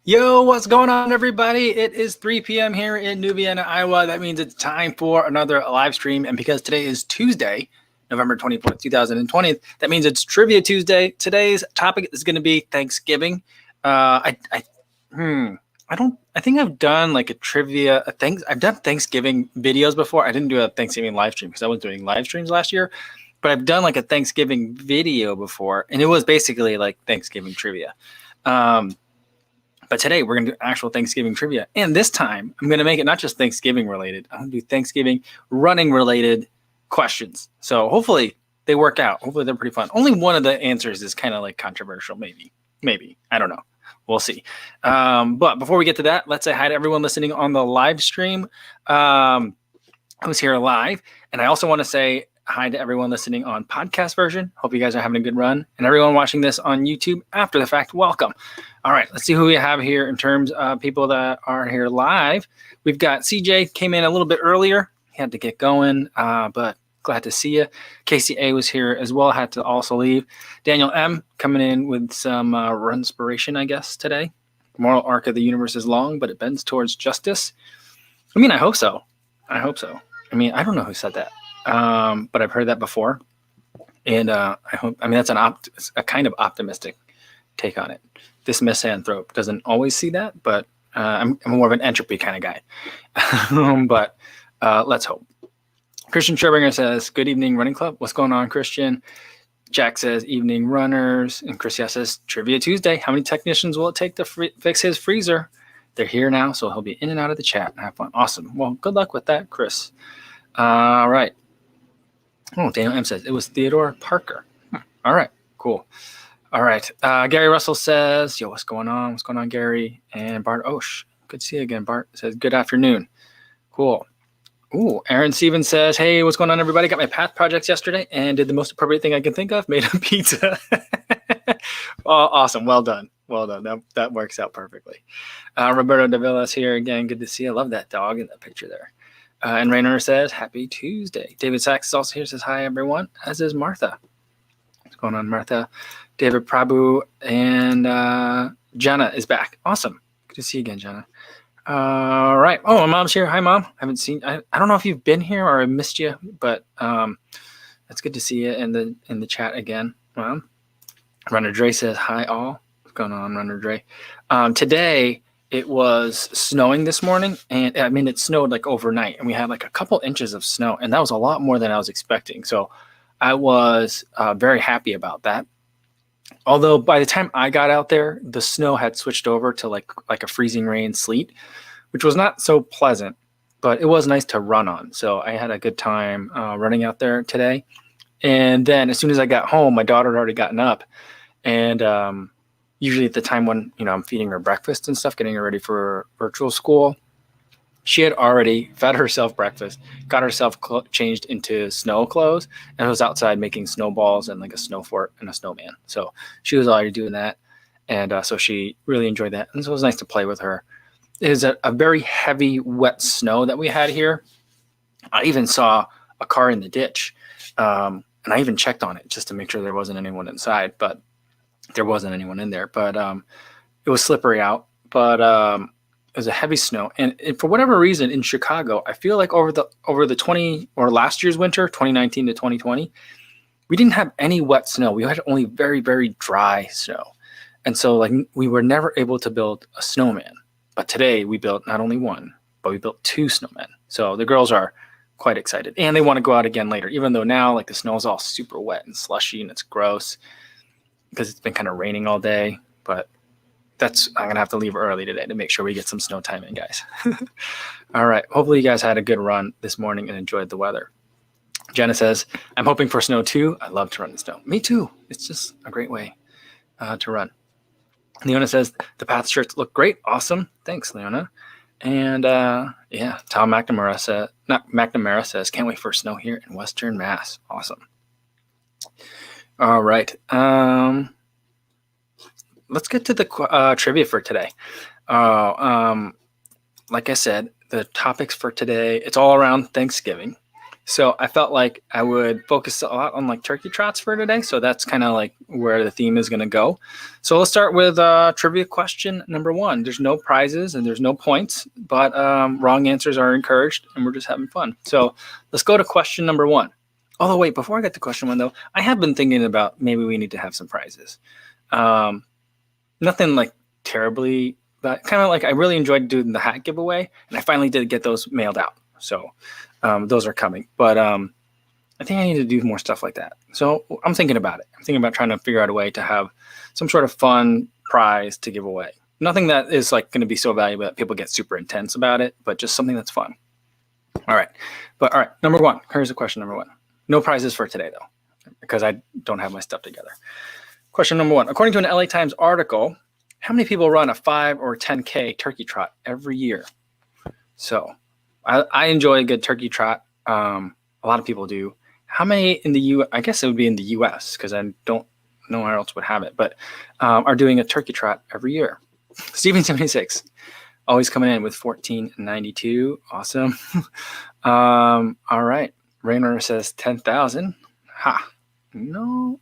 Yo, what's going on, everybody? It is 3 p.m. here in New Vienna, Iowa. That means it's time for another live stream. And because today is Tuesday, November 24th, 2020, that means it's Trivia Tuesday. Today's topic is going to be Thanksgiving. I think I've done like I've done Thanksgiving videos before. I didn't do a Thanksgiving live stream because I was doing live streams last year, but I've done like a Thanksgiving video before, and it was basically like Thanksgiving trivia. But today we're going to do actual Thanksgiving trivia. And this time I'm going to make it not just Thanksgiving related. I'm going to do Thanksgiving running related questions. So hopefully they work out. Hopefully they're pretty fun. Only one of the answers is kind of like controversial. Maybe. I don't know. We'll see. But before we get to that, let's say hi to everyone listening on the live stream. Who's here live. And I also want to say hi to everyone listening on podcast version. Hope you guys are having a good run. And everyone watching this on YouTube after the fact, welcome. All right, let's see who we have here in terms of people that are here live. We've got CJ came in a little bit earlier. He had to get going, but glad to see you. KCA was here as well, had to also leave. Daniel M coming in with some runspiration, I guess, today. Moral arc of the universe is long, but it bends towards justice. I mean, I hope so. I mean, I don't know who said that. But I've heard that before, and that's a kind of optimistic take on it. This misanthrope doesn't always see that, but I'm more of an entropy kind of guy. But let's hope. Christian Scherbinger says, "Good evening, running club." What's going on, Christian? Jack says, "Evening runners," and Chris says, "Trivia Tuesday. How many technicians will it take to fix his freezer?" They're here now, so he'll be in and out of the chat and have fun. Awesome. Well, good luck with that, Chris. All right. Oh, Daniel M says it was Theodore Parker. All right, cool. All right. Gary Russell says, "Yo, what's going on? What's going on, Gary?" And Bart Osh, good to see you again. Bart says, "Good afternoon." Cool. Ooh, Aaron Stevens says, "Hey, what's going on, everybody? Got my path projects yesterday and did the most appropriate thing I can think of, made a pizza." Oh, awesome. Well done. That works out perfectly. Roberto Davila's here again. Good to see you. I love that dog in that picture there. And Rainer says, "Happy Tuesday." David Sachs is also here, says, "Hi, everyone," as is Martha. What's going on, Martha? David Prabhu and Jenna is back. Awesome. Good to see you again, Jenna. All right. Oh, my mom's here. Hi, Mom. Haven't seen. I don't know if you've been here or I missed you, but it's good to see you in the chat again, Mom. Runner Dre says, "Hi, all." What's going on, Runner Dre? Today, it was snowing this morning, and I mean, it snowed like overnight, and we had like a couple inches of snow, and that was a lot more than I was expecting. So I was very happy about that. Although by the time I got out there, the snow had switched over to like a freezing rain sleet, which was not so pleasant, but it was nice to run on. So I had a good time running out there today. And then as soon as I got home, my daughter had already gotten up, and usually at the time when, I'm feeding her breakfast and stuff, getting her ready for virtual school, she had already fed herself breakfast, got herself changed into snow clothes, and was outside making snowballs and like a snow fort and a snowman. So she was already doing that. And so she really enjoyed that. And so it was nice to play with her. It was a very heavy, wet snow that we had here. I even saw a car in the ditch. And I even checked on it just to make sure there wasn't anyone inside, but there wasn't anyone in there. But it was slippery out. But it was a heavy snow. And for whatever reason in Chicago, I feel like over the last year's winter, 2019 to 2020, we didn't have any wet snow. We had only very, very dry snow. And so like we were never able to build a snowman. But today we built not only one, but we built two snowmen. So the girls are quite excited. And they want to go out again later, even though now like the snow is all super wet and slushy and it's gross because it's been kind of raining all day. But I'm going to have to leave early today to make sure we get some snow time in, guys. All right. Hopefully you guys had a good run this morning and enjoyed the weather. Jenna says, "I'm hoping for snow too. I love to run in snow." Me too. It's just a great way to run. Leona says, "The path shirts look great." Awesome. Thanks, Leona. And Tom McNamara says, "Can't wait for snow here in Western Mass." Awesome. All right. Let's get to the trivia for today. Like I said, the topics for today, it's all around Thanksgiving. So I felt like I would focus a lot on like turkey trots for today. So that's kind of like where the theme is going to go. So let's start with trivia question number 1. There's no prizes and there's no points, but wrong answers are encouraged and we're just having fun. So let's go to question number 1. Although wait, before I get to question 1 though, I have been thinking about maybe we need to have some prizes. Nothing like terribly, but kind of like I really enjoyed doing the hat giveaway and I finally did get those mailed out. So those are coming, but I think I need to do more stuff like that. So I'm thinking about it. I'm thinking about trying to figure out a way to have some sort of fun prize to give away. Nothing that is like going to be so valuable that people get super intense about it, but just something that's fun. All right. Number 1, here's the question number 1. No prizes for today though, because I don't have my stuff together. Question number 1, according to an LA Times article, how many people run a 5 or 10K turkey trot every year? So I enjoy a good turkey trot. A lot of people do. How many in the U? I guess it would be in the U.S. because I don't know where else would have it, but are doing a turkey trot every year. Steven76, always coming in with 1492. Awesome. All right. Rainer says 10,000. Ha. No.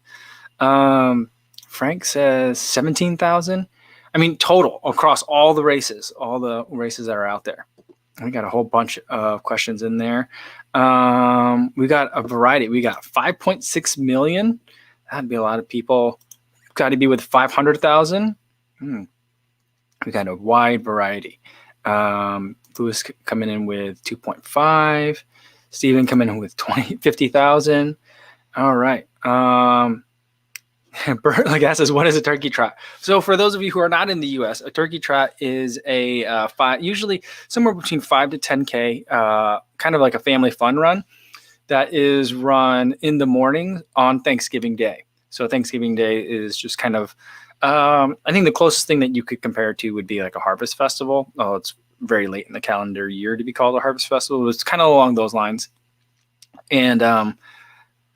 Frank says 17,000. I mean, total across all the races that are out there. We got a whole bunch of questions in there. We got a variety. We got 5.6 million. That'd be a lot of people. Got to be with 500,000. We got a wide variety. Lewis coming in with 2.5. Steven coming in with 50,000. All right. Bert like asks, what is a turkey trot? So for those of you who are not in the U.S., a turkey trot is a usually somewhere between 5 to 10K, kind of like a family fun run that is run in the morning on Thanksgiving Day. So Thanksgiving Day is just kind of, I think the closest thing that you could compare it to would be like a harvest festival. Oh, it's very late in the calendar year to be called a harvest festival. It's kind of along those lines. And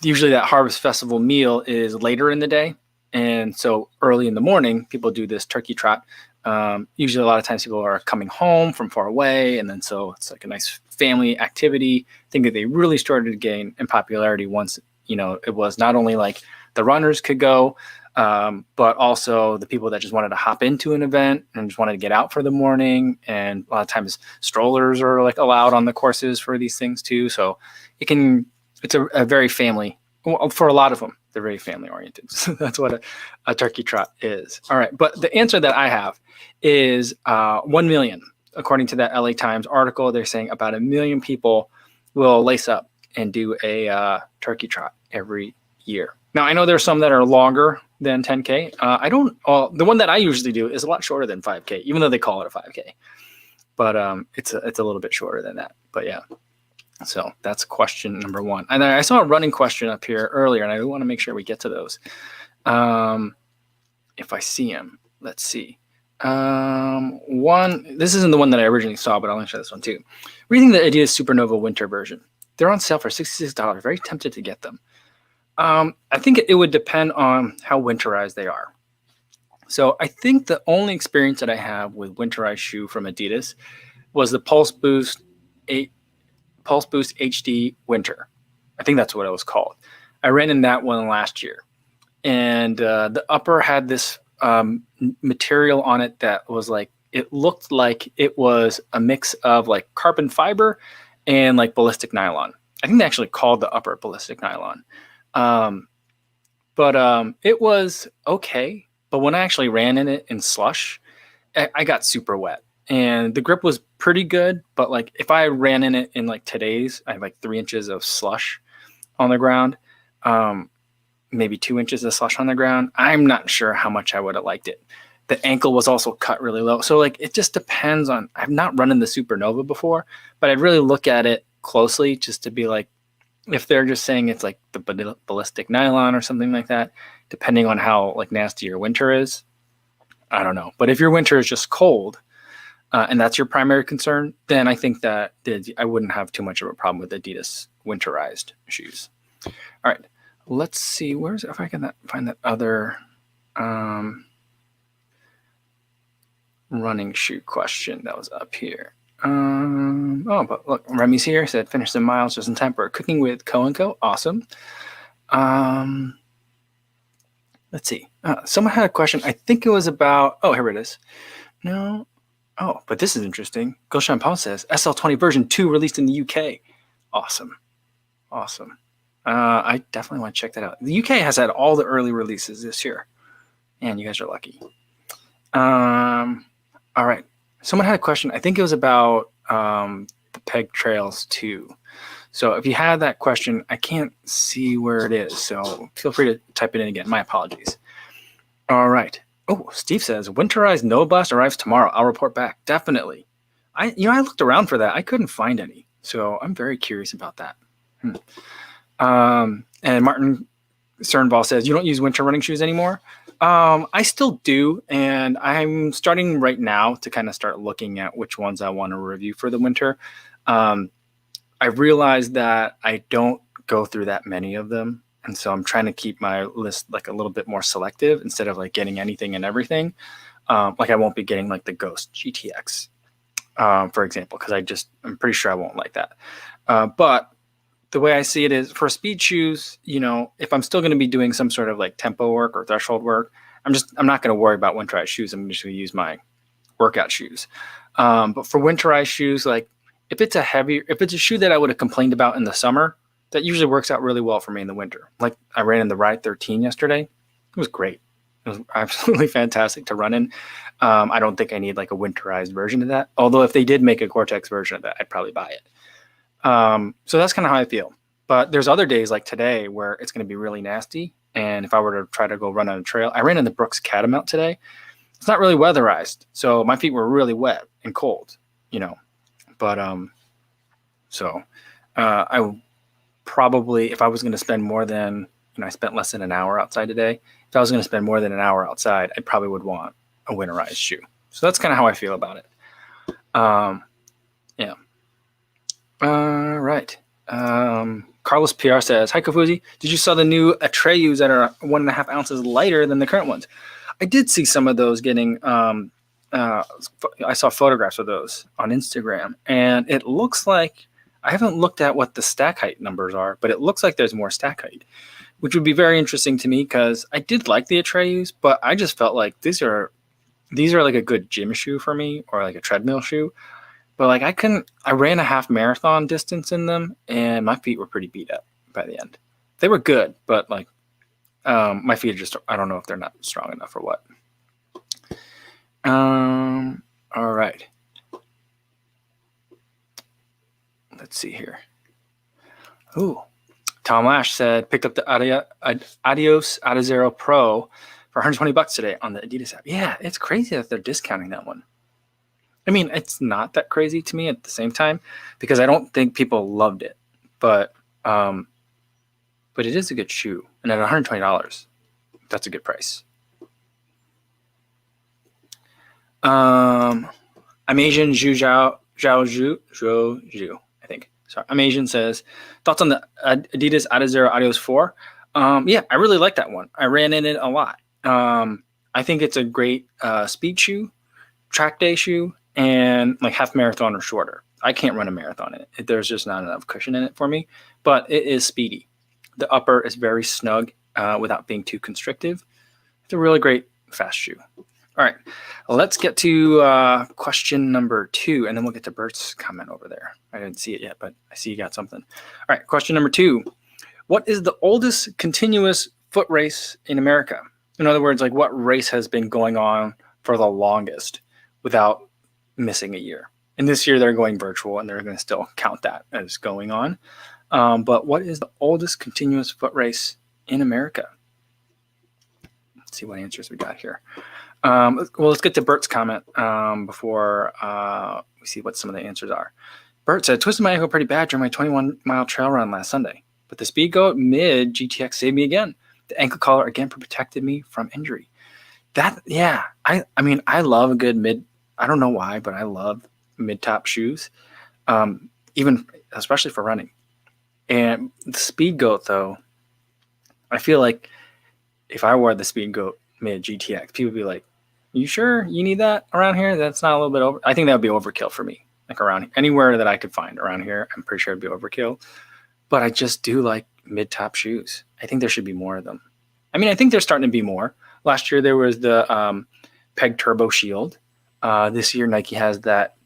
usually that harvest festival meal is later in the day. And so early in the morning, people do this turkey trot. Usually a lot of times people are coming home from far away. And then so it's like a nice family activity. I think that they really started to gain in popularity once, it was not only like the runners could go, but also the people that just wanted to hop into an event and just wanted to get out for the morning. And a lot of times strollers are like allowed on the courses for these things too. So it's a very family, well, for a lot of them, they're very family oriented. So that's what a turkey trot is. All right. But the answer that I have is 1 million. According to that LA Times article, they're saying about 1 million people will lace up and do a turkey trot every year. Now, I know there's some that are longer than 10K. The one that I usually do is a lot shorter than 5K, even though they call it a 5K. But it's a little bit shorter than that. But yeah. So that's question number 1. And then I saw a running question up here earlier, and I want to make sure we get to those. If I see them, let's see. This isn't the one that I originally saw, but I'll answer this one too. Reading the Adidas Supernova winter version. They're on sale for $66. Very tempted to get them. I think it would depend on how winterized they are. So I think the only experience that I have with winterized shoe from Adidas was the Pulse Boost HD Winter. I think that's what it was called. I ran in that one last year. And the upper had this material on it that was like, it looked like it was a mix of like carbon fiber and like ballistic nylon. I think they actually called the upper ballistic nylon. But it was okay. But when I actually ran in it in slush, I got super wet. And the grip was pretty good, but like if I ran in it in like today's, I have like 3 inches of slush on the ground, maybe 2 inches of slush on the ground. I'm not sure how much I would have liked it. The ankle was also cut really low. So like it just depends on, I've not run in the Supernova before, but I'd really look at it closely just to be like, if they're just saying it's like the ballistic nylon or something like that, depending on how like nasty your winter is, I don't know. But if your winter is just cold, and that's your primary concern, then I think that I wouldn't have too much of a problem with Adidas winterized shoes. All right, let's see. If I can find that other running shoe question that was up here. Oh, but look, Remy's here. Said finish the miles just in time for cooking with Co & Co. Awesome. Let's see. Someone had a question. I think it was about. Oh, here it is. No. Oh, but this is interesting. Gulshan Paul says SL20 version 2 released in the UK. Awesome. I definitely want to check that out. The UK has had all the early releases this year. And you guys are lucky. All right. Someone had a question. I think it was about the Peg Trails 2. So if you had that question, I can't see where it is. So feel free to type it in again. My apologies. All right. Oh, Steve says, winterized Nova Blast arrives tomorrow. I'll report back. Definitely. I looked around for that. I couldn't find any. So I'm very curious about that. And Martin Sternball says, you don't use winter running shoes anymore? I still do. And I'm starting right now to kind of start looking at which ones I want to review for the winter. I realized that I don't go through that many of them. And so I'm trying to keep my list like a little bit more selective instead of like getting anything and everything. Like I won't be getting like the Ghost GTX, for example, because I'm pretty sure I won't like that. But the way I see it is for speed shoes, if I'm still going to be doing some sort of like tempo work or threshold work, I'm not going to worry about winterized shoes. I'm just going to use my workout shoes. But for winterized shoes, like if it's a shoe that I would have complained about in the summer, that usually works out really well for me in the winter. Like I ran in the Ride 13 yesterday. It was great. It was absolutely fantastic to run in. I don't think I need like a winterized version of that. Although if they did make a Gore-Tex version of that, I'd probably buy it. So that's kind of how I feel. But there's other days like today where it's going to be really nasty. And if I were to try to go run on a trail, I ran in the Brooks Catamount today. It's not really weatherized. So my feet were really wet and cold, But I probably, if I was going to spend more than, I spent less than an hour outside today. If I was going to spend more than an hour outside, I probably would want a winterized shoe. So that's kind of how I feel about it. Yeah. All right. Carlos PR says, hi, Kofuzi. Did you saw the new Atreyus that are 1.5 ounces lighter than the current ones? I did see some of those getting, I saw photographs of those on Instagram, and it looks like, I haven't looked at what the stack height numbers are, but it looks like there's more stack height, which would be very interesting to me because I did like the Atreyus, but I just felt like these are like a good gym shoe for me or like a treadmill shoe. But like I ran a half marathon distance in them and my feet were pretty beat up by the end. They were good, but like my feet are just, I don't know if they're not strong enough or what. All right. Let's see here. Ooh, Tom Lash said, picked up the Adios Adizero Pro for $120 today on the Adidas app. Yeah, it's crazy that they're discounting that one. I mean, it's not that crazy to me at the same time because I don't think people loved it, but it is a good shoe, and at $120, that's a good price. I'm Asian Zhao Zhu, I think. Sorry, I'm Asian says, thoughts on the Adidas Adizero Adios 4? Yeah, I really like that one. I ran in it a lot. I think it's a great speed shoe, track day shoe, and like half marathon or shorter. I can't run a marathon in it. There's just not enough cushion in it for me, but it is speedy. The upper is very snug without being too constrictive. It's a really great fast shoe. All right, let's get to question number 2, and then we'll get to Bert's comment over there. I didn't see it yet, but I see you got something. All right, question number 2. What is the oldest continuous foot race in America? In other words, like what race has been going on for the longest without missing a year? And this year they're going virtual, and they're going to still count that as going on. But what is the oldest continuous foot race in America? Let's see what answers we got here. Well, let's get to Bert's comment before we see what some of the answers are. Bert said, twisted my ankle pretty bad during my 21-mile trail run last Sunday, but the Speed Goat Mid GTX saved me again. The ankle collar again protected me from injury. I mean, I love a good mid. I don't know why, but I love mid-top shoes, even especially for running. And the Speed Goat, though, I feel like if I wore the Speed Goat Mid GTX, people would be like, you sure you need that around here? That's not a little bit over. I think that would be overkill for me. like around anywhere that I could find around here. I'm pretty sure it'd be overkill, but I just do like mid-top shoes. I think there should be more of them. I mean, I think there's starting to be more. Last year there was the Peg Turbo Shield. This year Nike has that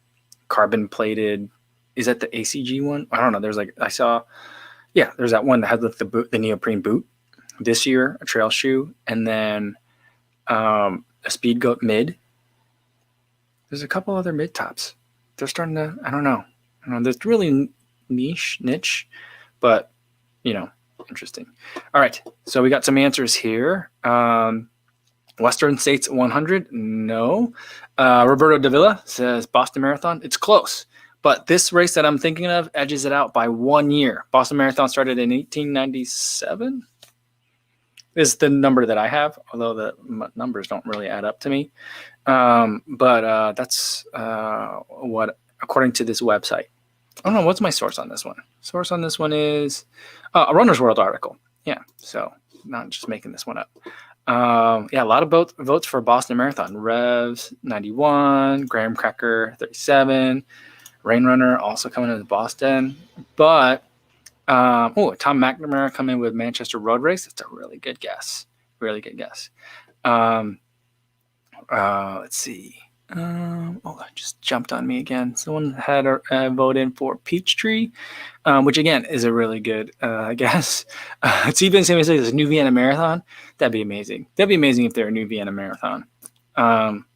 carbon plated. Is that the ACG one? I don't know. There's like, I saw, yeah, there's that one that has the boot, the neoprene boot. This year, a trail shoe, and then a Speed Goat mid. There's a couple other mid tops. They're starting to, I don't know. There's really niche, but you know, interesting. All right, so we got some answers here. Western States 100, no. Roberto Davila says Boston Marathon. It's close, but this race that I'm thinking of edges it out by 1 year. Boston Marathon started in 1897. Is the number that I have, although the numbers don't really add up to me. But that's what, according to this website. I don't know, what's my source on this one? Source on this one is a Runner's World article. Yeah, so not just making this one up. Yeah, a lot of votes for Boston Marathon. Revs 91, Graham Cracker 37, Rain Runner also coming into Boston. But Tom McNamara coming with Manchester Road Race. That's a really good guess. Really good guess. Let's see. It just jumped on me again. Someone had a vote in for Peachtree, which again is a really good guess. It's even the same as this New Vienna Marathon. That'd be amazing. That'd be amazing if they're a New Vienna Marathon. Yeah,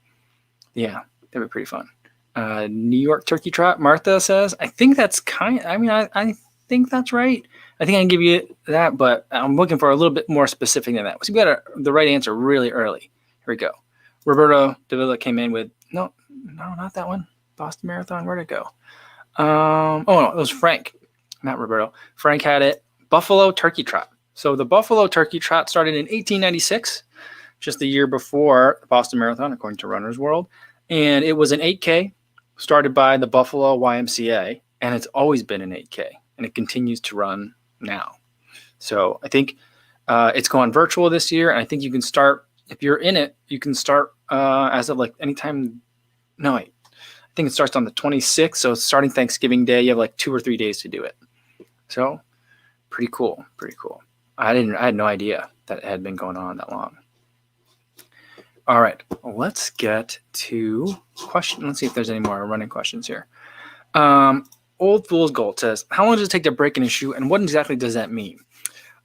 that'd be pretty fun. New York Turkey Trot. Martha says, I think that's I think that's right. I think I can give you that, but I'm looking for a little bit more specific than that. So we got the right answer really early. Here we go. Roberto Davila came in with, no, not that one. Boston Marathon, where'd it go? No, it was Frank, not Roberto. Frank had it. Buffalo Turkey Trot. So the Buffalo Turkey Trot started in 1896, just the year before the Boston Marathon, according to Runner's World. And it was an 8K started by the Buffalo YMCA, and it's always been an 8K. And it continues to run now. So I think it's going virtual this year. And I think you can start, if you're in it, you can start as of like anytime. No, wait. I think it starts on the 26th. So starting Thanksgiving Day, you have like 2 or 3 days to do it. So pretty cool. Pretty cool. I had no idea that it had been going on that long. All right. Let's get to question. Let's see if there's any more running questions here. Old Fool's Gold says, how long does it take to break in a shoe, and what exactly does that mean?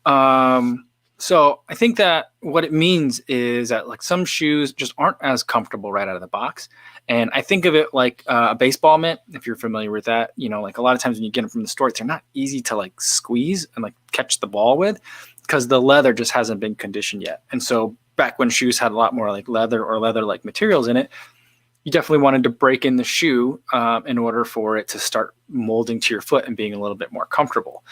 So I think that what it means is that like some shoes just aren't as comfortable right out of the box. And I think of it like a baseball mitt, if you're familiar with that. You know, like a lot of times when you get them from the store, they're not easy to like squeeze and like catch the ball with because the leather just hasn't been conditioned yet. And so back when shoes had a lot more like leather or leather-like materials in it, you definitely wanted to break in the shoe in order for it to start molding to your foot and being a little bit more comfortable.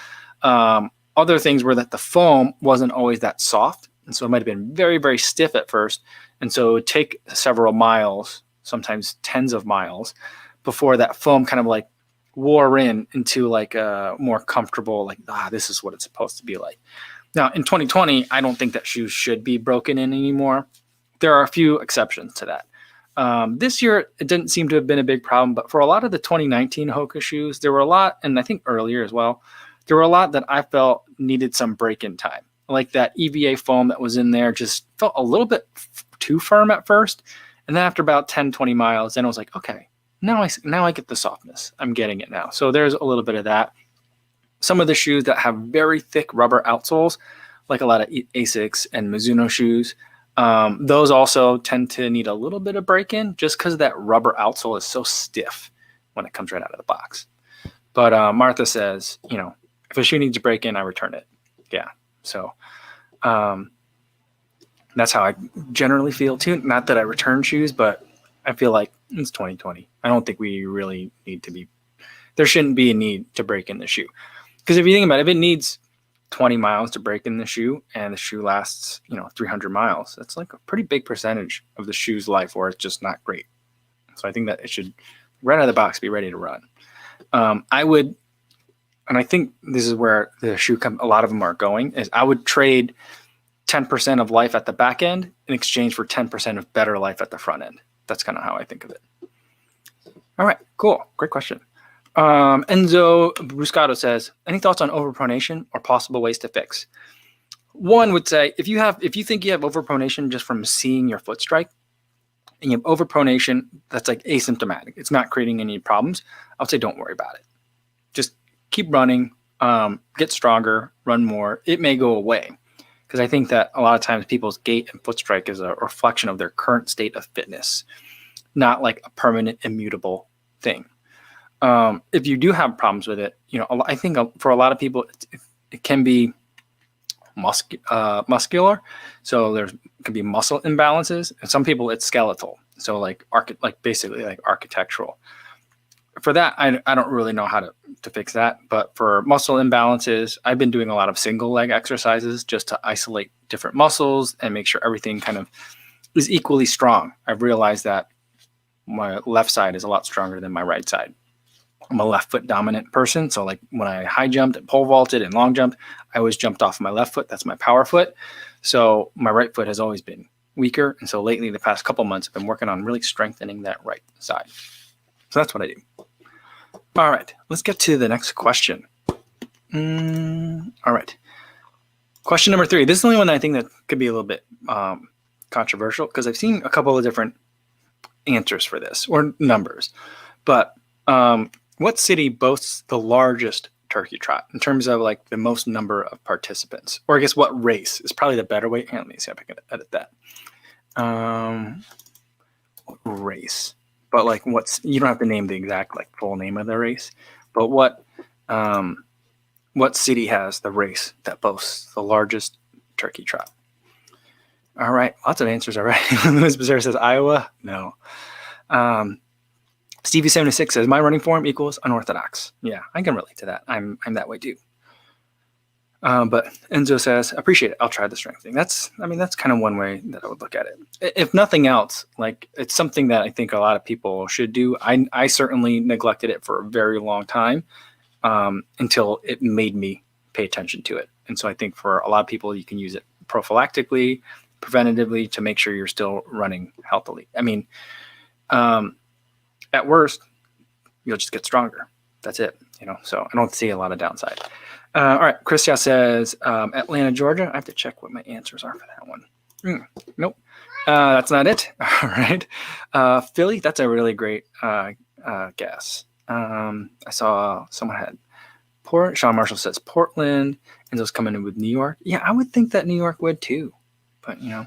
Other things were that the foam wasn't always that soft. And so it might have been very, very stiff at first. And so it would take several miles, sometimes tens of miles, before that foam kind of like wore into like a more comfortable, like, this is what it's supposed to be like. Now, in 2020, I don't think that shoes should be broken in anymore. There are a few exceptions to that. This year, it didn't seem to have been a big problem, but for a lot of the 2019 Hoka shoes, there were a lot, and I think earlier as well, there were a lot that I felt needed some break-in time. Like that EVA foam that was in there just felt a little bit too firm at first. And then after about 10, 20 miles, then I was like, okay, now I get the softness. I'm getting it now. So there's a little bit of that. Some of the shoes that have very thick rubber outsoles, like a lot of Asics and Mizuno shoes, those also tend to need a little bit of break-in just because that rubber outsole is so stiff when it comes right out of the box. But Martha says, if a shoe needs to break in, I return it. Yeah. So that's how I generally feel too. Not that I return shoes, but I feel like it's 2020. I don't think we really need to be, there shouldn't be a need to break in the shoe. Because if you think about it, if it needs 20 miles to break in the shoe and the shoe lasts, 300 miles, that's like a pretty big percentage of the shoe's life where it's just not great. So I think that it should, right out of the box, be ready to run. I would, and I think this is where the shoe a lot of them are going, is I would trade 10% of life at the back end in exchange for 10% of better life at the front end. That's kind of how I think of it. All right, cool. Great question. Enzo Bruscato says, any thoughts on overpronation or possible ways to fix? One would say, if you think you have overpronation just from seeing your foot strike, and you have overpronation that's like asymptomatic, it's not creating any problems, I would say don't worry about it. Just keep running, get stronger, run more. It may go away, because I think that a lot of times people's gait and foot strike is a reflection of their current state of fitness, not like a permanent, immutable thing. If you do have problems with it, I think for a lot of people, it can be muscular. So there could be muscle imbalances, and some people it's skeletal. So like basically like architectural. For that, I don't really know how to fix that. But for muscle imbalances, I've been doing a lot of single leg exercises just to isolate different muscles and make sure everything kind of is equally strong. I've realized that my left side is a lot stronger than my right side. I'm a left foot dominant person. So like when I high jumped and pole vaulted and long jumped, I always jumped off my left foot. That's my power foot. So my right foot has always been weaker. And so lately, the past couple months, I've been working on really strengthening that right side. So that's what I do. All right, let's get to the next question. All right. Question number 3. This is the only one that I think that could be a little bit controversial, because I've seen a couple of different answers for this, or numbers. But what city boasts the largest turkey trot in terms of like the most number of participants? Or I guess what race is probably the better way. Let me see if I can edit that. What race? But like you don't have to name the exact like full name of the race, but what city has the race that boasts the largest turkey trot? All right, lots of answers already. Louis Becerra says Iowa. No. Stevie76 says my running form equals unorthodox. Yeah, I can relate to that. I'm that way too. But Enzo says, appreciate it. I'll try the strength thing. That's kind of one way that I would look at it. If nothing else, like it's something that I think a lot of people should do. I certainly neglected it for a very long time until it made me pay attention to it. And so I think for a lot of people, you can use it prophylactically, preventatively to make sure you're still running healthily. I mean, at worst, you'll just get stronger. That's it. So I don't see a lot of downside. All right. Christian says Atlanta, Georgia. I have to check what my answers are for that one. Nope. That's not it. All right. Philly. That's a really great guess. I saw someone had Sean Marshall says Portland, and those coming in with New York. Yeah, I would think that New York would too. But yeah,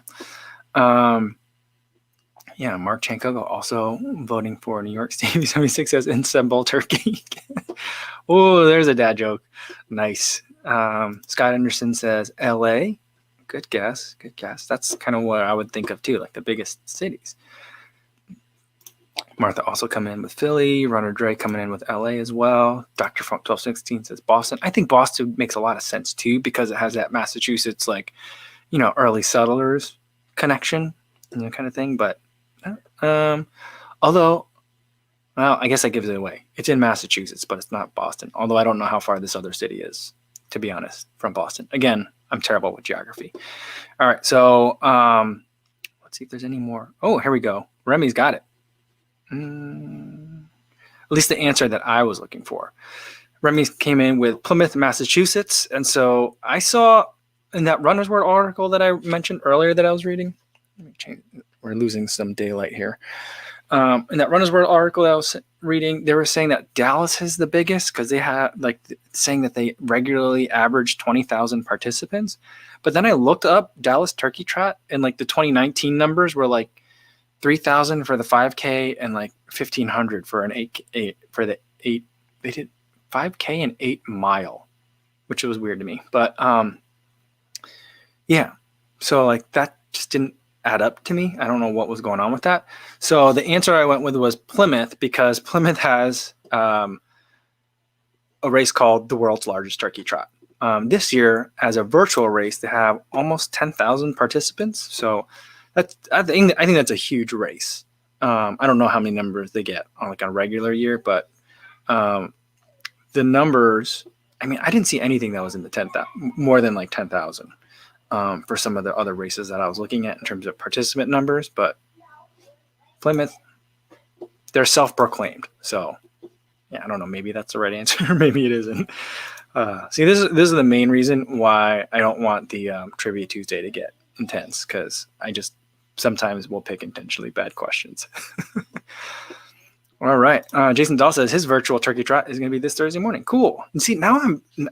Mark Chankogo also voting for New York. Stevie 76 says Istanbul, Turkey. Oh, there's a dad joke. Nice. Scott Anderson says LA. Good guess. Good guess. That's kind of what I would think of too, like the biggest cities. Martha also coming in with Philly. Runner Dre coming in with LA as well. Dr. Funk 1216 says Boston. I think Boston makes a lot of sense too, because it has that Massachusetts, like, early settlers connection, kind of thing. But although, well, I guess that gives it away. It's in Massachusetts, but it's not Boston. Although I don't know how far this other city is, to be honest, from Boston. Again, I'm terrible with geography. All right, so let's see if there's any more. Oh, here we go. Remy's got it. At least the answer that I was looking for. Remy came in with Plymouth, Massachusetts. And so I saw in that Runner's World article that I mentioned earlier that I was reading. Let me change. We're losing some daylight here. In that Runner's World article that I was reading, they were saying that Dallas is the biggest because they had saying that they regularly average 20,000 participants. But then I looked up Dallas Turkey Trot, and the 2019 numbers were 3,000 for the 5K and 1,500 for an 8 for the 8. They did 5K and 8 mile, which was weird to me. But yeah, so that just didn't add up to me. I don't know what was going on with that. So the answer I went with was Plymouth, because Plymouth has a race called the World's Largest Turkey Trot. This year, as a virtual race, they have almost 10,000 participants. So I think that's a huge race. I don't know how many numbers they get on a regular year, but the numbers, I didn't see anything that was in the 10,000, more than 10,000. For some of the other races that I was looking at in terms of participant numbers, but Plymouth, they're self-proclaimed. So yeah, I don't know. Maybe that's the right answer, or maybe it isn't. See, this is the main reason why I don't want the Trivia Tuesday to get intense, because I just sometimes will pick intentionally bad questions. All right. Jason Dahl says his virtual turkey trot is going to be this Thursday morning. Cool. And see, now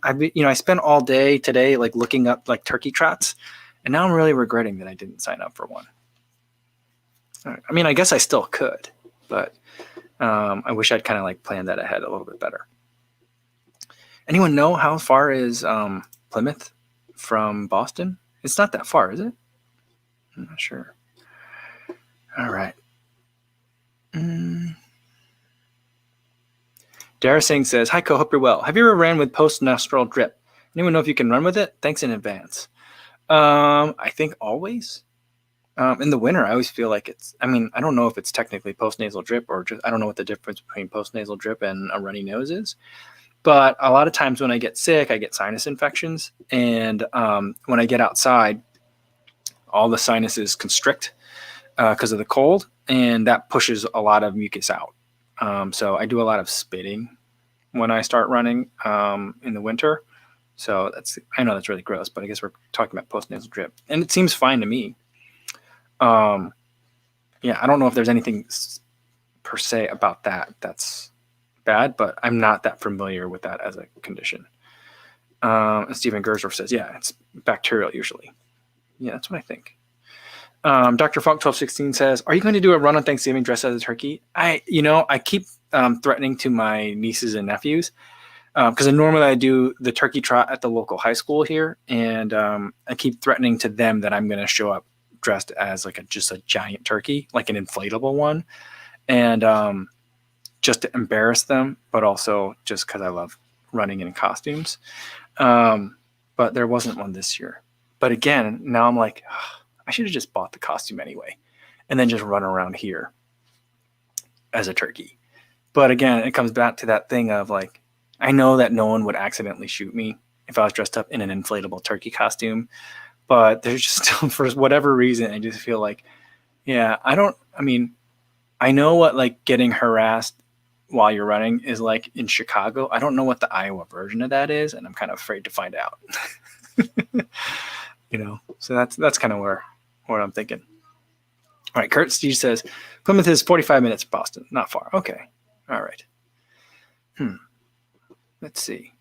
I spent all day today like looking up like turkey trots, and now I'm really regretting that I didn't sign up for one. I mean, I guess I still could, but I wish I'd kind of like planned that ahead a little bit better. Anyone know how far is Plymouth from Boston? It's not that far, is it? I'm not sure. All right. Dara Singh says, hi, Co. Hope you're well. Have you ever ran with post-nostril drip? Anyone know if you can run with it? Thanks in advance. I think always. In the winter, I always feel like it's, I mean, I don't know if it's technically post-nasal drip or just, I don't know what the difference between post-nasal drip and a runny nose is. But a lot of times when I get sick, I get sinus infections. And when I get outside, all the sinuses constrict because of the cold. And that pushes a lot of mucus out. So I do a lot of spitting when I start running in the winter. So I know that's really gross, but I guess we're talking about post-nasal drip. And it seems fine to me. Yeah, I don't know if there's anything per se about that that's bad, but I'm not that familiar with that as a condition. And Stephen Gersdorf says, yeah, it's bacterial usually. Yeah, that's what I think. Dr. Funk 1216 says, are you going to do a run on Thanksgiving dressed as a turkey? I keep threatening to my nieces and nephews because normally I do the turkey trot at the local high school here, and I keep threatening to them that I'm going to show up dressed as like just a giant turkey, like an inflatable one, and just to embarrass them, but also just because I love running in costumes. But there wasn't one this year. But again, now I'm like, I should have just bought the costume anyway, and then just run around here as a turkey. But again, it comes back to that thing of like, I know that no one would accidentally shoot me if I was dressed up in an inflatable turkey costume, but there's just still, for whatever reason, I just feel like, yeah, I know what like getting harassed while you're running is like in Chicago. I don't know what the Iowa version of that is, and I'm kind of afraid to find out. So that's kind of where I'm thinking. All right, Kurt Steve says Plymouth is 45 minutes from Boston, not far. Okay, all right. Let's see.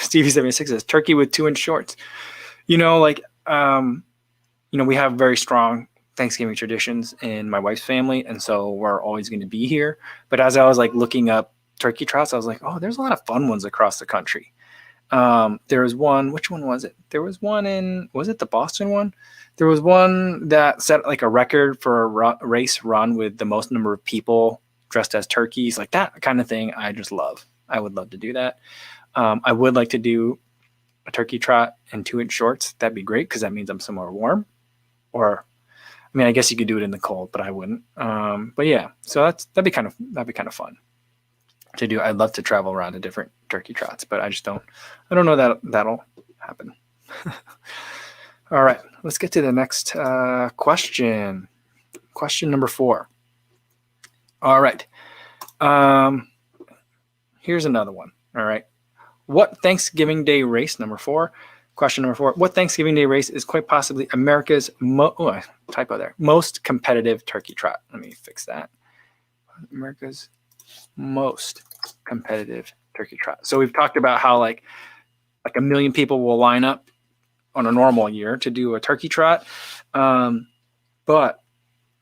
Stevie 76 says turkey with 2-inch shorts. We have very strong Thanksgiving traditions in my wife's family, and so we're always going to be here. But as I was like looking up turkey trots, I was like, oh, there's a lot of fun ones across the country. There was one, which one was it? There was one was it the Boston one? There was one that set like a record for a race run with the most number of people dressed as turkeys, like that kind of thing. I just love. I would love to do that. I would like to do a turkey trot in 2-inch shorts. That'd be great because that means I'm somewhere warm. Or, I mean, I guess you could do it in the cold, but I wouldn't. But yeah, so that'd be kind of fun to do. I'd love to travel around to different turkey trots, but I don't know that that'll happen. All right, let's get to the next question. Question number 4. All right. Here's another one. All right. What Thanksgiving Day race, number 4, question number 4, what Thanksgiving Day race is quite possibly America's most competitive turkey trot? Let me fix that. America's most competitive turkey trot. So we've talked about how like 1 million people will line up on a normal year to do a turkey trot. But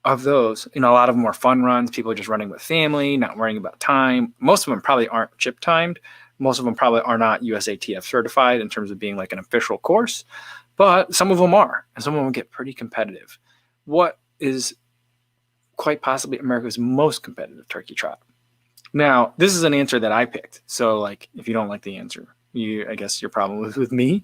of those, a lot of them are fun runs. People are just running with family, not worrying about time. Most of them probably aren't chip timed. Most of them probably are not USATF certified in terms of being like an official course, but some of them are, and some of them get pretty competitive. What is quite possibly America's most competitive turkey trot? Now, this is an answer that I picked. So like, if you don't like the answer, I guess your problem was with me.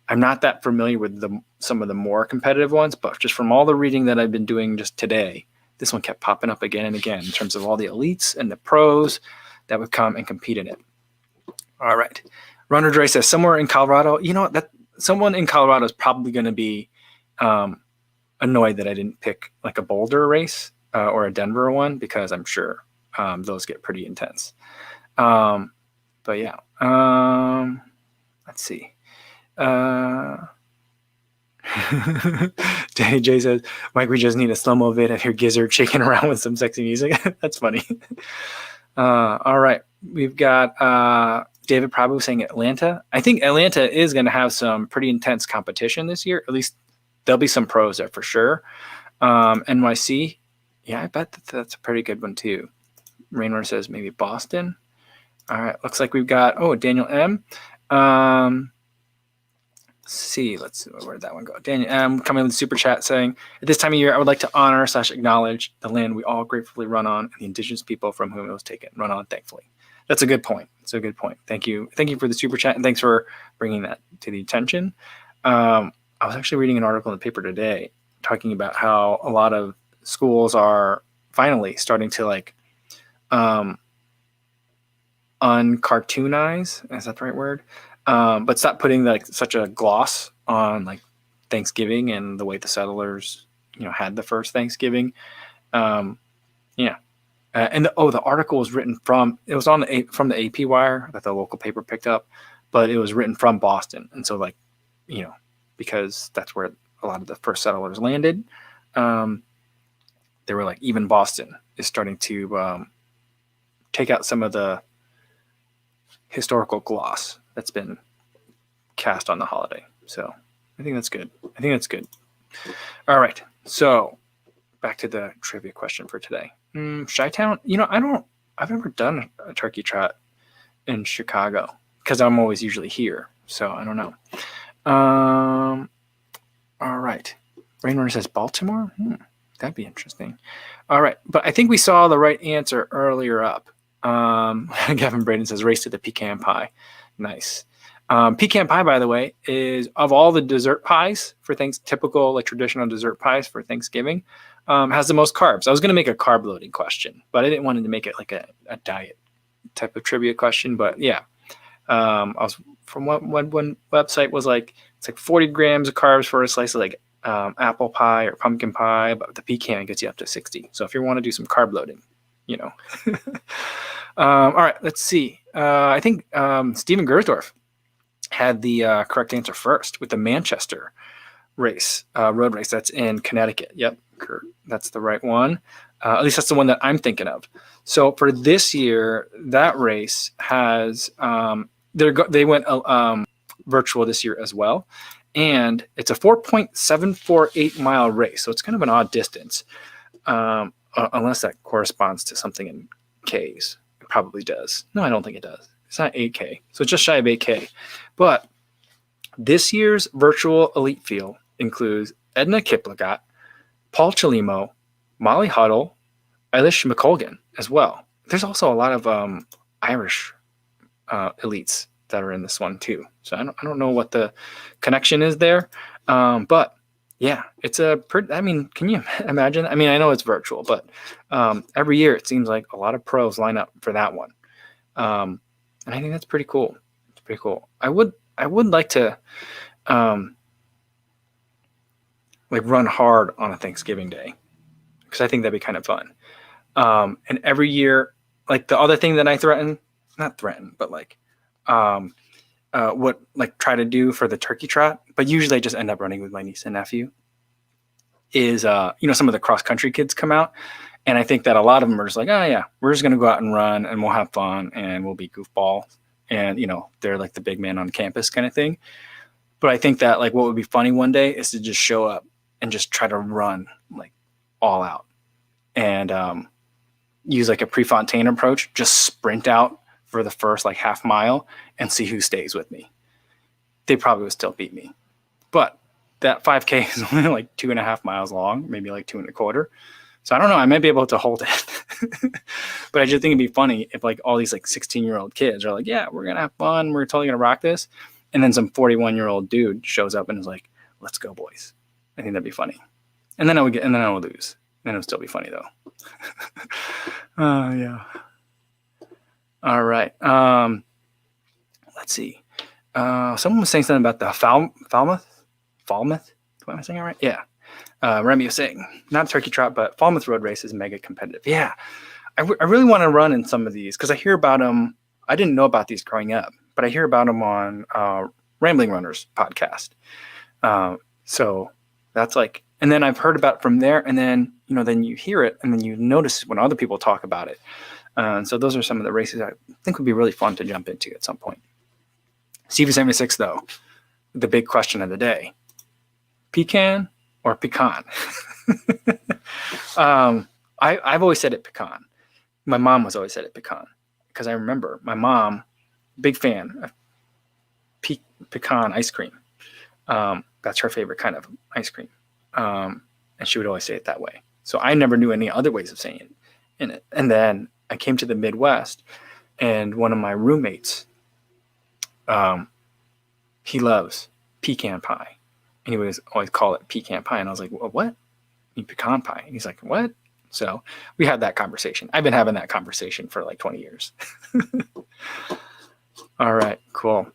I'm not that familiar with some of the more competitive ones, but just from all the reading that I've been doing just today, this one kept popping up again and again in terms of all the elites and the pros that would come and compete in it. All right. Runner Dre says somewhere in Colorado, that someone in Colorado is probably going to be annoyed that I didn't pick like a Boulder race or a Denver one, because I'm sure those get pretty intense. But yeah, let's see. Danny J says, Mike, we just need a slow-mo vid of your gizzard shaking around with some sexy music. That's funny. All right. We've got David Prabhu saying Atlanta. I think Atlanta is going to have some pretty intense competition this year. At least there'll be some pros there for sure. NYC, yeah, I bet that's a pretty good one too. Raynor says maybe Boston. All right. Looks like we've got, Daniel M. Let's see. Where'd that one go? Daniel M. coming with the super chat saying, at this time of year, I would like to honor / acknowledge the land we all gratefully run on and the indigenous people from whom it was taken. Run on, thankfully. That's a good point. It's a good point. Thank you. Thank you for the super chat, and thanks for bringing that to the attention. I was actually reading an article in the paper today talking about how a lot of schools are finally starting to uncartoonize. Is that the right word? But stop putting such a gloss on Thanksgiving and the way the settlers, had the first Thanksgiving. And the article was written from the AP wire that the local paper picked up, but it was written from Boston. And so because that's where a lot of the first settlers landed, they were even Boston is starting to take out some of the historical gloss that's been cast on the holiday. So I think that's good. All right. So back to the trivia question for today. Chi-Town, I've never done a turkey trot in Chicago because I'm always usually here. So I don't know. All right. Rainwater says Baltimore. That'd be interesting. All right. But I think we saw the right answer earlier up. Gavin Braden says race to the pecan pie. Nice. Pecan pie, by the way, is of all the dessert pies for typical traditional dessert pies for Thanksgiving, has the most carbs. I was going to make a carb loading question, but I didn't want to make it a diet type of trivia question. But yeah, I was from one website was it's 40 grams of carbs for a slice of apple pie or pumpkin pie, but the pecan gets you up to 60. So if you want to do some carb loading, all right, let's see. I think Steven Gersdorf had the correct answer first with the Manchester race, road race. That's in Connecticut. Yep, Kurt, that's the right one. At least that's the one that I'm thinking of. So for this year, that race has they went virtual this year as well, and it's a 4.748 mile race. So it's kind of an odd distance, unless that corresponds to something in Ks. It probably does. No, I don't think it does. It's not 8K. So it's just shy of 8K. But this year's virtual elite field includes Edna Kiplagat, Paul Chalimo, Molly Huddle, Eilish McColgan as well. There's also a lot of Irish elites that are in this one too. So I don't know what the connection is there. But yeah, it's can you imagine? I mean, I know it's virtual, but every year it seems like a lot of pros line up for that one. And I think that's pretty cool. It's pretty cool. I would like to run hard on a Thanksgiving day, because I think that'd be kind of fun. And every year, the other thing that I try to do for the turkey trot, but usually I just end up running with my niece and nephew, is some of the cross country kids come out, and I think that a lot of them are just like, oh yeah, we're just gonna go out and run and we'll have fun and we'll be goofballs, and they're like the big man on campus kind of thing. But I think that what would be funny one day is to just show up and just try to run all out and use a Prefontaine approach, just sprint out for the first half mile and see who stays with me. They probably would still beat me, but that 5K is only 2.5 miles long, maybe 2.25. So I don't know. I might be able to hold it, but I just think it'd be funny if all these 16-year-old kids are yeah, we're gonna have fun, we're totally gonna rock this, and then some 41-year-old dude shows up and is like, let's go, boys. I think that'd be funny, and then I would lose. Then it would still be funny though. Yeah. All right. Let's see. Someone was saying something about the Falmouth. Am I saying it right? Yeah. Remy was saying, not a turkey trot, but Falmouth Road Race is mega competitive. Yeah, I really want to run in some of these because I hear about them. I didn't know about these growing up, but I hear about them on Rambling Runners podcast. So that's like, and then I've heard about it from there, and then then you hear it, and then you notice when other people talk about it. So those are some of the races I think would be really fun to jump into at some point. CV76 though, the big question of the day: pecan or pecan? I've always said it pecan. My mom was always said it pecan because I remember my mom, big fan of pecan ice cream. That's her favorite kind of ice cream. And she would always say it that way. So I never knew any other ways of saying it in it. And then I came to the Midwest, and one of my roommates, he loves pecan pie. And he would always call it pecan pie. And I was like, well, what? You pecan pie? And he's like, what? So we had that conversation. I've been having that conversation for like 20 years. All right, cool.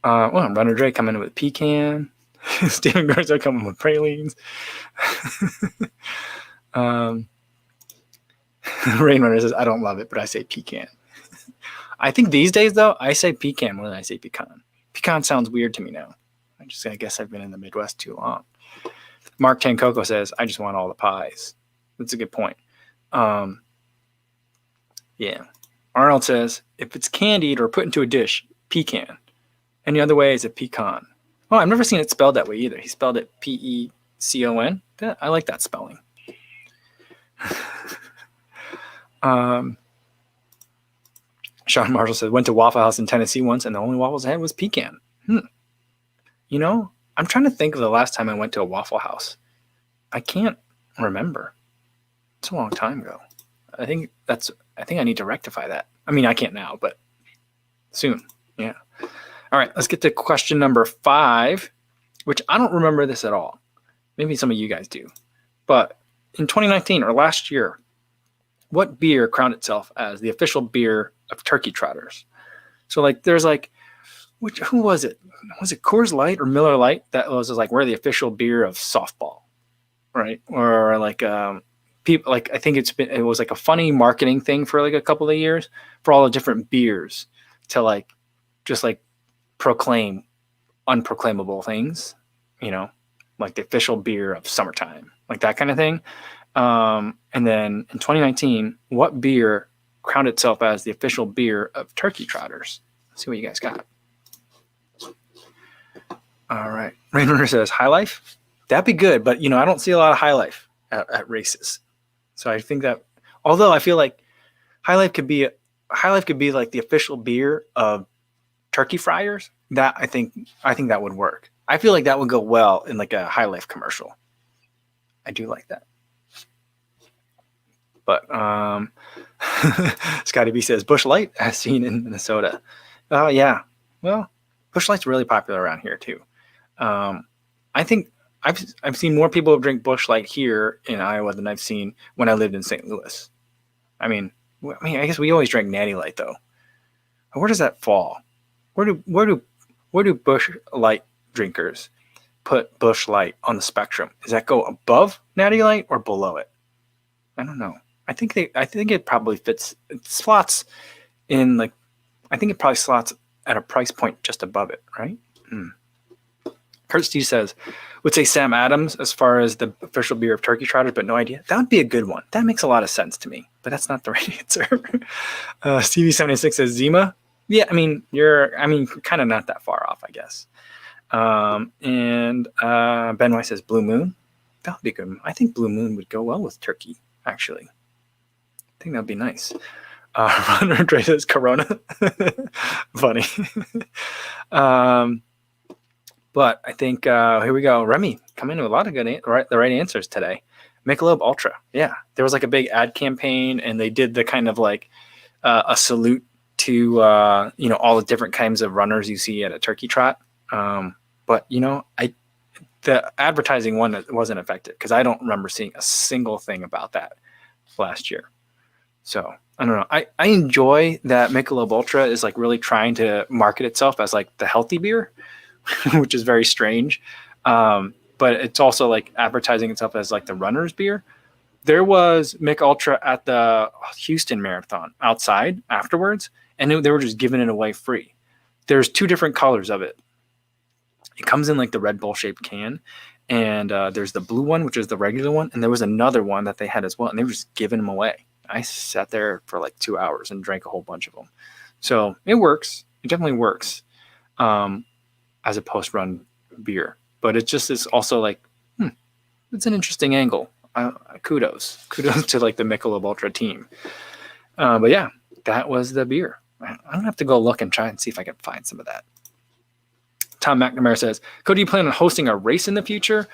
Runner Dre coming in with pecan. Steven Garza coming with pralines. Rainrunner says, I don't love it, but I say pecan. I think these days, though, I say pecan more than I say pecan. Pecan sounds weird to me now. I guess I've been in the Midwest too long. Mark Tancoco says, I just want all the pies. That's a good point. Yeah. Arnold says, if it's candied or put into a dish, pecan. Any other way is a pecan. Oh, I've never seen it spelled that way either. He spelled it P-E-C-O-N. I like that spelling. Sean Marshall says, went to Waffle House in Tennessee once, and the only waffles I had was pecan. I'm trying to think of the last time I went to a Waffle House. I can't remember. It's a long time ago. I think I need to rectify that. I mean, I can't now, but soon. Yeah. All right, let's get to question number 5, which I don't remember this at all. Maybe some of you guys do. But in 2019 or last year, what beer crowned itself as the official beer of turkey trotters? So there's who was it? Was it Coors Light or Miller Lite? That was we're the official beer of softball, right? Or people I think it was a funny marketing thing for a couple of years for all the different beers to just proclaim unproclaimable things, like the official beer of summertime, like that kind of thing. And then in 2019, what beer crowned itself as the official beer of turkey trotters? Let's see what you guys got. All right. Rainrunner says High Life. That'd be good, but I don't see a lot of High Life at races. So I think that, although I feel like High Life could be like the official beer of turkey fryers, that I think that would work. I feel like that would go well in a High Life commercial. I do like that. But Scotty B says Busch Light as seen in Minnesota. Oh yeah. Well, Busch Light's really popular around here too. I think I've seen more people drink Busch Light here in Iowa than I've seen when I lived in St. Louis. I guess we always drank Natty Light though. Where does that fall? Where do Busch Light drinkers put Busch Light on the spectrum? Does that go above Natty Light or below it? I don't know. I think it probably fits. It slots in I think it probably slots at a price point just above it, right? Kurt Steve says, would say Sam Adams as far as the official beer of turkey trotters, but no idea. That would be a good one. That makes a lot of sense to me, but that's not the right answer. Stevie76 says Zima. Yeah, you're kind of not that far off, I guess. And Ben White says Blue Moon. That would be good. I think Blue Moon would go well with turkey, actually. I think that would be nice. Runner Dre says Corona. Funny. But I think here we go. Remy coming in with a lot of the right answers today. Michelob Ultra. Yeah, there was a big ad campaign, and they did the kind of a salute to all the different kinds of runners you see at a turkey trot. But the advertising one wasn't effective because I don't remember seeing a single thing about that last year. So I don't know. I enjoy that Michelob Ultra is really trying to market itself as the healthy beer, which is very strange. but it's also like advertising itself as like the runner's beer. There was Mick Ultra at the Houston Marathon outside afterwards, and they were just giving it away free. There's 2 different colors of it. It comes in like the Red Bull shaped can, and there's the blue one, which is the regular one, and there was another one that they had as well, and they were just giving them away. I sat there for like 2 hours and drank a whole bunch of them. So it works. It definitely works as a post-run beer. But it just is also like, it's an interesting angle. Kudos to like the Michelob Ultra team. But yeah, that was the beer. I'm gonna have to go look and try and see if I can find some of that. Tom McNamara says, Cody, do you plan on hosting a race in the future?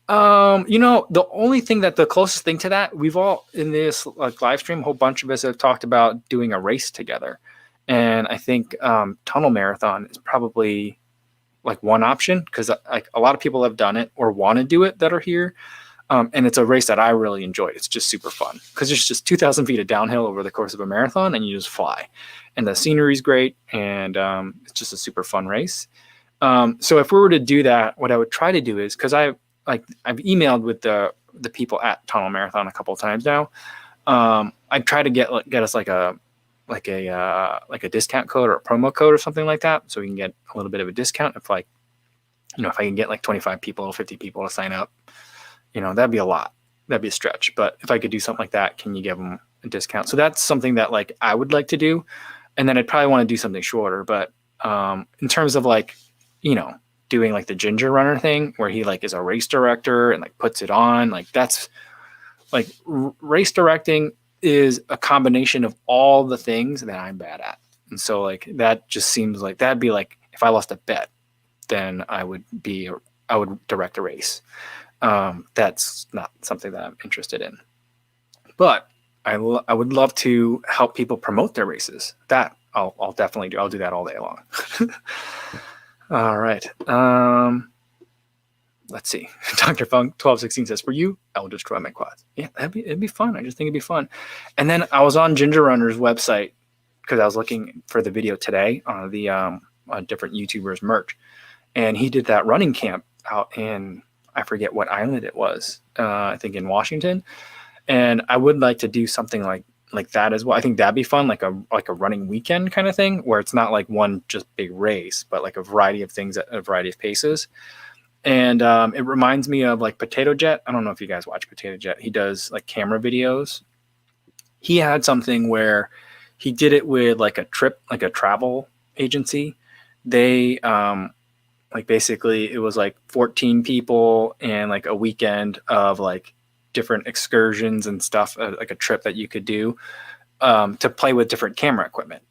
The only thing the closest thing to that, we've all in this like live stream, a whole bunch of us have talked about doing a race together. And I think Tunnel Marathon is probably like one option, because like a lot of people have done it or want to do it that are here. And it's a race that I really enjoyed. It's just super fun because it's just 2,000 feet of downhill over the course of a marathon, and you just fly. And the scenery is great, and it's just a super fun race. So if we were to do that, what I would try to do is, because I've emailed with the people at Tunnel Marathon a couple of times now. I'd try to get us like a discount code or a promo code or something like that, so we can get a little bit of a discount. If if I can get like 25 people or 50 people to sign up, that'd be a lot. That'd be a stretch. But if I could do something like that, can you give them a discount? So that's something that like I would like to do. And then I'd probably want to do something shorter. But in terms of like, doing like the Ginger Runner thing where he like is a race director and like puts it on, like that's like race directing is a combination of all the things that I'm bad at. And so like that just seems like that'd be like if I lost a bet, then I would direct a race. That's not something that I'm interested in, but I would love to help people promote their races. That I'll definitely do. I'll do that all day long. All right. Let's see. Dr. Funk 1216 says, for you, I will destroy my quads. Yeah, it'd be fun. I just think it'd be fun. And then I was on Ginger Runner's website because I was looking for the video today on the different YouTubers merch, and he did that running camp out in, I forget what island it was. I think in Washington. And I would like to do something like that as well. I think that'd be fun, like a running weekend kind of thing, where it's not like one just big race, but like a variety of things at a variety of paces. And it reminds me of like Potato Jet. I don't know if you guys watch Potato Jet. He does like camera videos. He had something where he did it with like a trip, like a travel agency. They like basically it was like 14 people and like a weekend of like different excursions and stuff, like a trip that you could do to play with different camera equipment,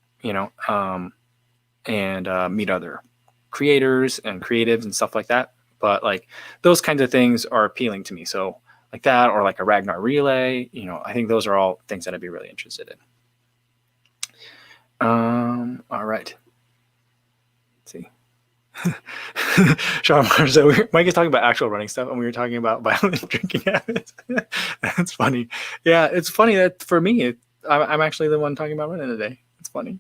and meet other creators and creatives and stuff like that. But like those kinds of things are appealing to me. So like that, or like a Ragnar relay, I think those are all things that I'd be really interested in. All right. Let's see. Sean Mars, so Mike is talking about actual running stuff, and we were talking about violent drinking habits. That's funny. Yeah, it's funny that for me, I'm actually the one talking about running today. It's funny.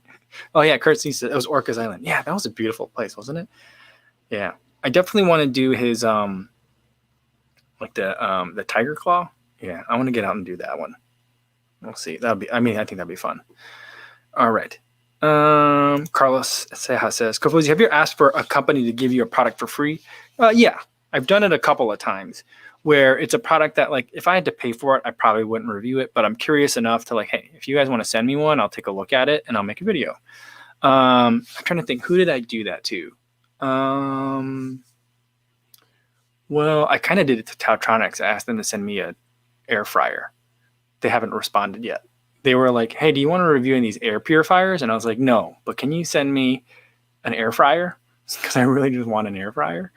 Oh yeah, Kurt said it was Orcas Island. Yeah, that was a beautiful place, wasn't it? Yeah, I definitely want to do his like the Tiger Claw. Yeah, I want to get out and do that one. We'll see. I think that'd be fun. All right. Carlos Ceja says, Kofuzi, have you asked for a company to give you a product for free? Yeah, I've done it a couple of times where it's a product that like, if I had to pay for it, I probably wouldn't review it, but I'm curious enough to like, hey, if you guys want to send me one, I'll take a look at it and I'll make a video. I'm trying to think, who did I do that to? Well, I kind of did it to Tautronics. I asked them to send me an air fryer. They haven't responded yet. They were like, hey, do you want to review these air purifiers? And I was like, no, but can you send me an air fryer? Because I really just want an air fryer.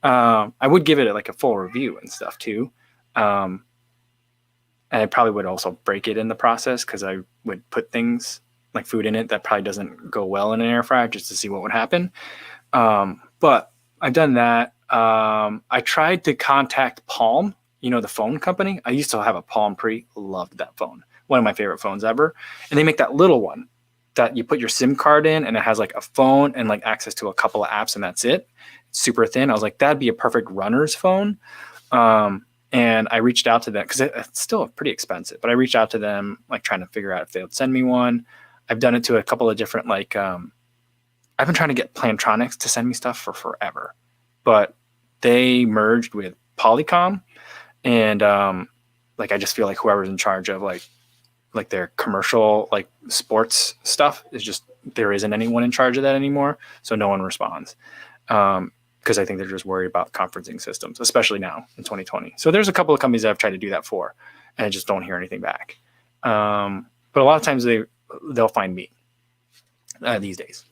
I would give it like a full review and stuff too. And I probably would also break it in the process because I would put things like food in it that probably doesn't go well in an air fryer just to see what would happen. But I've done that. I tried to contact Palm, the phone company. I used to have a Palm Pre, loved that phone. One of my favorite phones ever. And they make that little one that you put your SIM card in and it has like a phone and like access to a couple of apps and that's it. super thin. I was like, that'd be a perfect runner's phone. And I reached out to them because it's still pretty expensive, but I reached out to them, like trying to figure out if they would send me one. I've done it to a couple of different, like, I've been trying to get Plantronics to send me stuff for forever, but they merged with Polycom, and like I just feel like whoever's in charge of like their commercial like sports stuff is just, there isn't anyone in charge of that anymore, so no one responds. Because I think they're just worried about conferencing systems, especially now in 2020. So there's a couple of companies that I've tried to do that for, and I just don't hear anything back. But a lot of times they'll find me these days.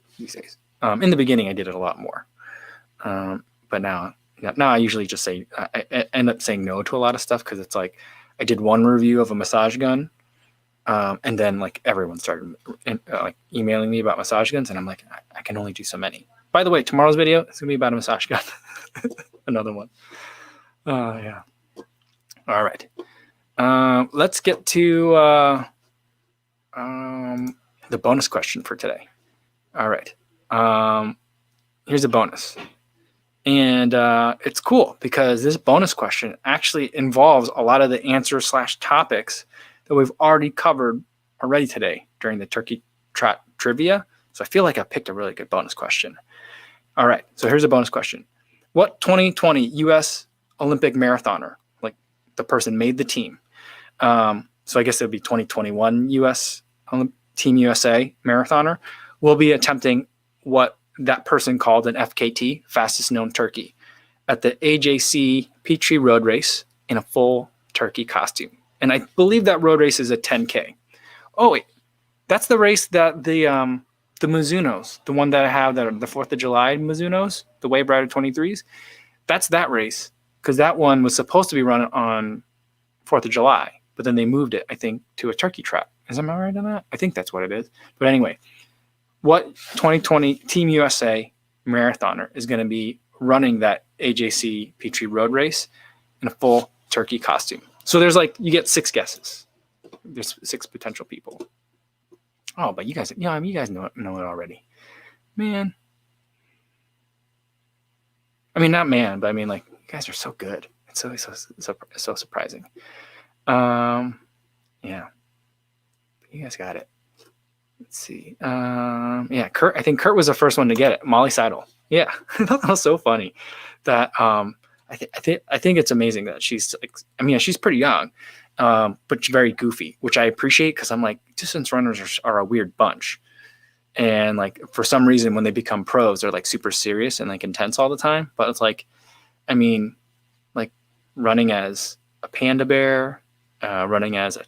In the beginning, I did it a lot more, but now I usually just say, I end up saying no to a lot of stuff because it's like I did one review of a massage gun, and then like everyone started like emailing me about massage guns, and I'm like, I can only do so many. By the way, tomorrow's video is going to be about a massage gun. Another one. Yeah. All right. Let's get to the bonus question for today. All right. Here's a bonus. And it's cool because this bonus question actually involves a lot of the answers / topics that we've already covered today during the Turkey Trot trivia. So I feel like I picked a really good bonus question. All right, so here's a bonus question. What 2020 U.S. Olympic marathoner, like the person made the team, so I guess it would be 2021 U.S. Team USA marathoner, will be attempting what that person called an FKT, fastest known turkey, at the AJC Peachtree Road Race in a full turkey costume. And I believe that road race is a 10K. Oh, wait, that's the race that the Mizunos, the one that I have, that are the 4th of July Mizunos, the Wave Rider 23s, that's that race, because that one was supposed to be run on 4th of July, but then they moved it, I think, to a turkey trot. Am I right on that? I think that's what it is. But anyway, what 2020 Team USA marathoner is going to be running that AJC Peachtree Road Race in a full turkey costume? So there's like, you get 6 guesses. There's 6 potential people. Oh, but you guys, you guys know it already, man. I mean, not man, but I mean, like, you guys are so good. It's so surprising. Yeah, you guys got it. Let's see. Yeah, Kurt. I think Kurt was the first one to get it. Molly Seidel. Yeah, that was so funny. That I think it's amazing that she's like. I mean, she's pretty young. But very goofy, which I appreciate because I'm like, distance runners are a weird bunch. And like, for some reason, when they become pros, they're like super serious and like intense all the time. But it's like, I mean, like running as a panda bear, running as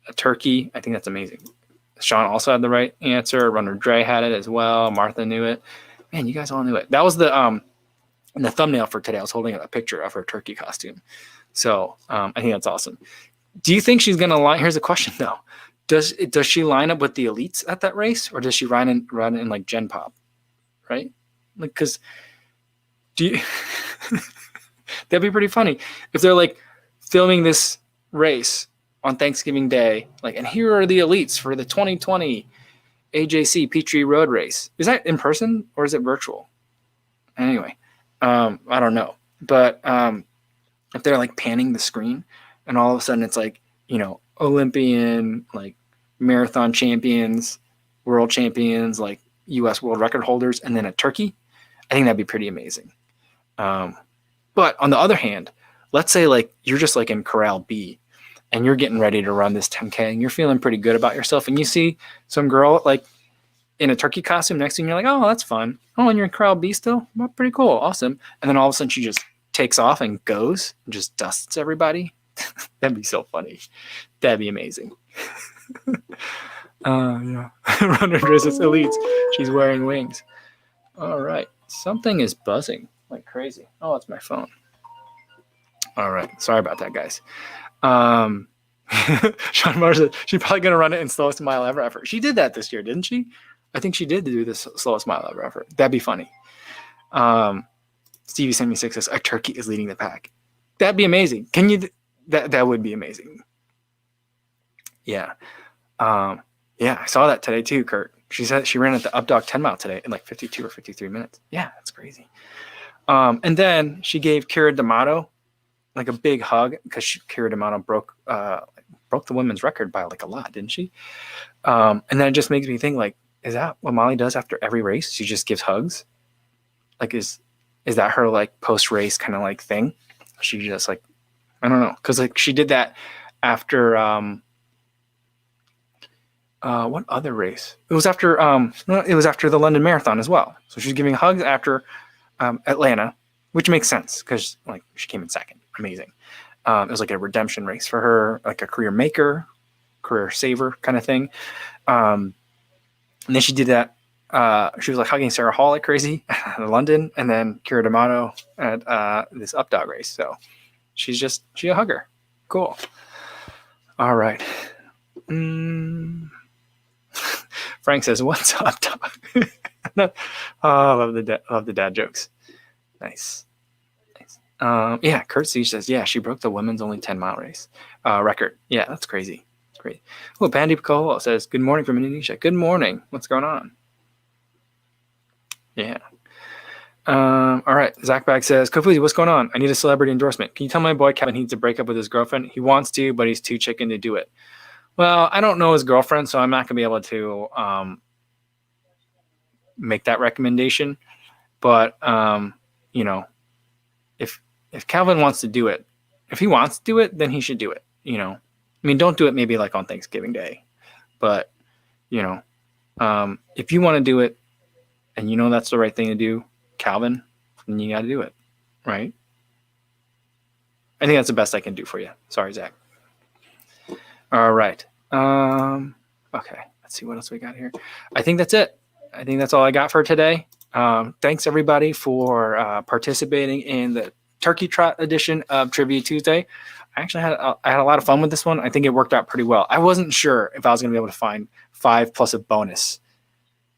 a turkey. I think that's amazing. Sean also had the right answer. Runner Dre had it as well. Martha knew it. Man, you guys all knew it. That was in the thumbnail for today. I was holding a picture of her turkey costume. So I think that's awesome. Do you think she's going to line? Here's a question though. Does she line up with the elites at that race, or does she run in like Gen Pop? Right? Like, because that'd be pretty funny if they're like filming this race on Thanksgiving Day, like, and here are the elites for the 2020 AJC Peachtree Road Race. Is that in person or is it virtual? Anyway, I don't know, but if they're like panning the screen and all of a sudden it's like, Olympian, like marathon champions, world champions, like U.S. world record holders, and then a turkey, I think that'd be pretty amazing. But on the other hand, let's say like you're just like in Corral B and you're getting ready to run this 10K and you're feeling pretty good about yourself, and you see some girl like in a turkey costume next to you and you're like, oh, that's fun. Oh, and you're in Corral B still? Well, pretty cool. Awesome. And then all of a sudden she just takes off and goes and just dusts everybody. That'd be so funny. That'd be amazing. Yeah. Runner dresses elites. She's wearing wings. All right. Something is buzzing like crazy. Oh, it's my phone. All right. Sorry about that, guys. Sean Mars said she's probably going to run it in slowest mile ever effort. She did that this year, didn't she? I think she did do this slowest mile ever effort. That'd be funny. Stevie76 says a turkey is leading the pack. That'd be amazing. Can you? That would be amazing. Yeah. Yeah, I saw that today too, Kurt. She said she ran at the Updog 10 mile today in like 52 or 53 minutes. Yeah, that's crazy. And then she gave Kira D'Amato like a big hug because Kira D'Amato broke the women's record by like a lot, didn't she? And then it just makes me think, like, is that what Molly does after every race? She just gives hugs. Like, is that her like post race kind of like thing? She just like, I don't know, because like she did that after what other race? It was after the London Marathon as well. So she's giving hugs after Atlanta, which makes sense because like she came in second. Amazing. It was like a redemption race for her, like a career maker, career saver kind of thing. And then she did that. She was like hugging Sarah Hall like crazy in London, and then Kira D'Amato at this up dog race. So she's a hugger. Cool. All right. Frank says, "What's up, dog?" I love the dad jokes. Nice. Yeah, Kurt C says, yeah, she broke the women's only 10-mile race record. Yeah, that's crazy. It's great. Oh, Bandy Piccolo says, good morning from Indonesia. Good morning. What's going on? Yeah. All right. Zach Bag says, Kofuzi, what's going on? I need a celebrity endorsement. Can you tell my boy Kevin he needs to break up with his girlfriend? He wants to, but he's too chicken to do it. Well, I don't know his girlfriend, so I'm not going to be able to make that recommendation. But, if Calvin wants to do it, if he wants to do it, then he should do it. I mean, don't do it maybe like on Thanksgiving Day, but if you want to do it and that's the right thing to do, Calvin, then you got to do it, right? I think that's the best I can do for you. Sorry, Zach. All right. Okay. Let's see what else we got here. I think that's it. I think that's all I got for today. Thanks everybody for participating in the Turkey Trot edition of Trivia Tuesday. I had a lot of fun with this one. I think it worked out pretty well. I wasn't sure if I was going to be able to find 5 plus a bonus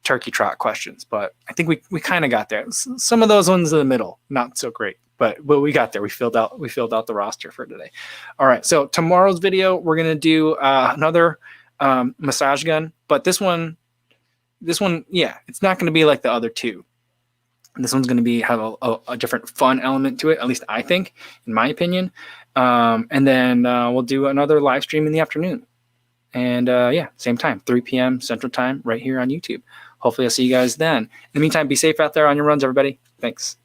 Turkey Trot questions, but I think we kind of got there. Some of those ones in the middle, not so great, but we got there. We filled out the roster for today. All right, so tomorrow's video we're going to do another massage gun, but this one, yeah, it's not going to be like the other two. This one's going to have a different fun element to it, at least I think, in my opinion. And then we'll do another live stream in the afternoon. And yeah, same time, 3 p.m. Central Time, right here on YouTube. Hopefully I'll see you guys then. In the meantime, be safe out there on your runs, everybody. Thanks.